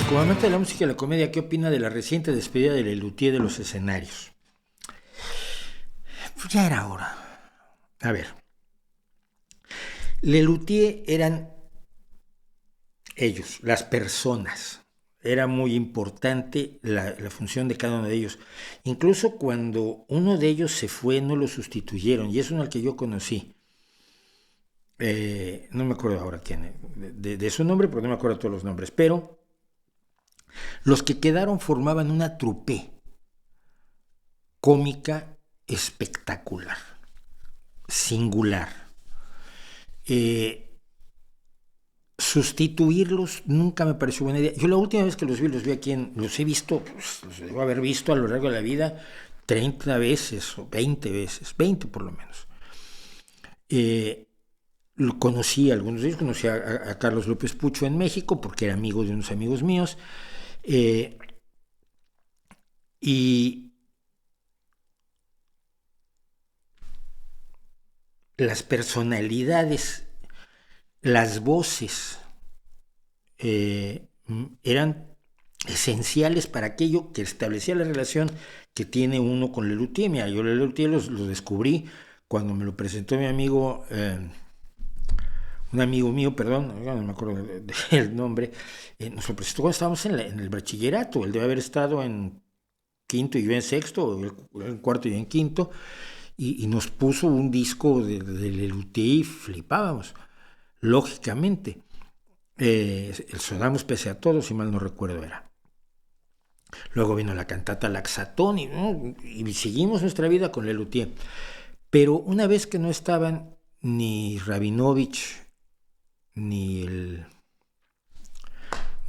Como amante de la música y la comedia, ¿qué opina de la reciente despedida de Lelutier de los escenarios? Pues ya era hora. A ver, Lelutier eran ellos, las personas. Era muy importante la función de cada uno de ellos. Incluso cuando uno de ellos se fue, no lo sustituyeron, y es uno al que yo conocí. No me acuerdo ahora quién, de su nombre, porque no me acuerdo todos los nombres, pero los que quedaron formaban una trupe cómica espectacular, singular. Sustituirlos nunca me pareció buena idea. Yo la última vez que los vi aquí, los he visto, pues, los debo haber visto a lo largo de la vida 30 veces o 20 veces, 20 por lo menos. Conocí a algunos de ellos, conocí a Carlos López Pucho en México porque era amigo de unos amigos míos. Y las personalidades, las voces eran esenciales para aquello que establecía la relación que tiene uno con Lelutier. Mira, yo Lelutier lo descubrí cuando me lo presentó mi amigo, un amigo mío, perdón, no me acuerdo del nombre, nos lo presentó cuando estábamos en el bachillerato. Él debe haber estado en quinto y yo en sexto, o en cuarto y en quinto, y nos puso un disco de Lelutier y flipábamos, lógicamente. El Sonamos pese a todo, si mal no recuerdo era. Luego vino la cantata Laxatón y seguimos nuestra vida con Lelutier. Pero una vez que no estaban ni Rabinovich ni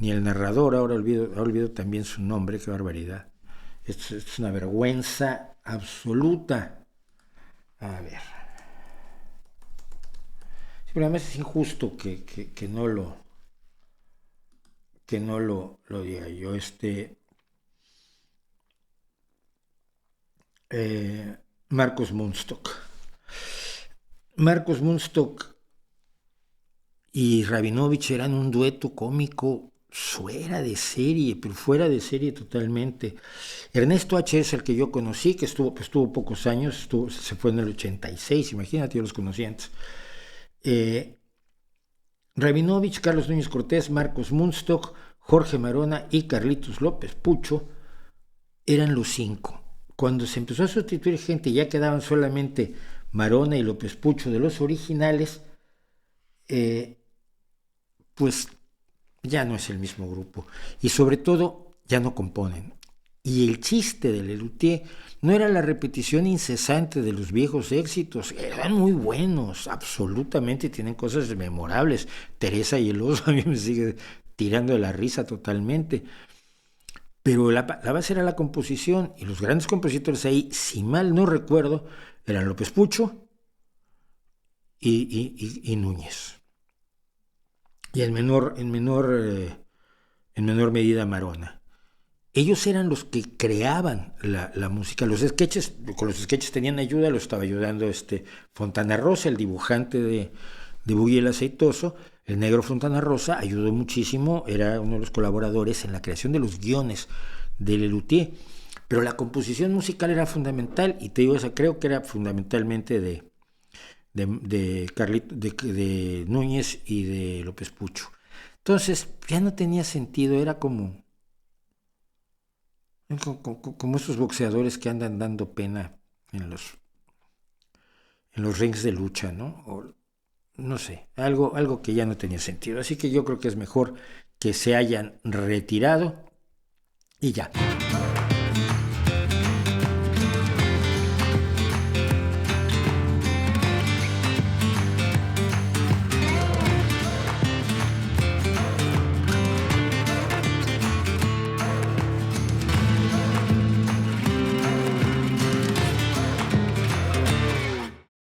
el narrador, ahora olvido también su nombre, qué barbaridad. Es una vergüenza absoluta. A ver. Sí, pero además es injusto que no lo diga yo. Marcos Munstock. Marcos Munstock y Rabinovich eran un dueto cómico fuera de serie, pero fuera de serie totalmente. Ernesto H. es el que yo conocí, que estuvo pocos años, se fue en el 86, imagínate, yo los conocí antes. Rabinovich, Carlos Núñez Cortés, Marcos Munstock, Jorge Marona y Carlitos López Pucho eran los 5. Cuando se empezó a sustituir gente, ya quedaban solamente Marona y López Pucho de los originales, pues ya no es el mismo grupo. Y sobre todo, ya no componen. Y el chiste de Lelutier no era la repetición incesante de los viejos éxitos, eran muy buenos, absolutamente, tienen cosas memorables. Teresa y el oso a mí me sigue tirando de la risa totalmente. Pero la base era la composición, y los grandes compositores ahí, si mal no recuerdo, eran López Pucho y Núñez. Y en menor medida Marona. Ellos eran los que creaban la música. Con los sketches tenían ayuda, lo estaba ayudando Fontana Rosa, el dibujante de Buggy el Aceitoso. El negro Fontana Rosa ayudó muchísimo, era uno de los colaboradores en la creación de los guiones de Lelutier. Pero la composición musical era fundamental, y te digo, creo que era fundamentalmente de Núñez y de López Pucho. Entonces ya no tenía sentido, era como esos boxeadores que andan dando pena en los rings de lucha, ¿no? O, no sé, algo que ya no tenía sentido. Así que yo creo que es mejor que se hayan retirado y ya.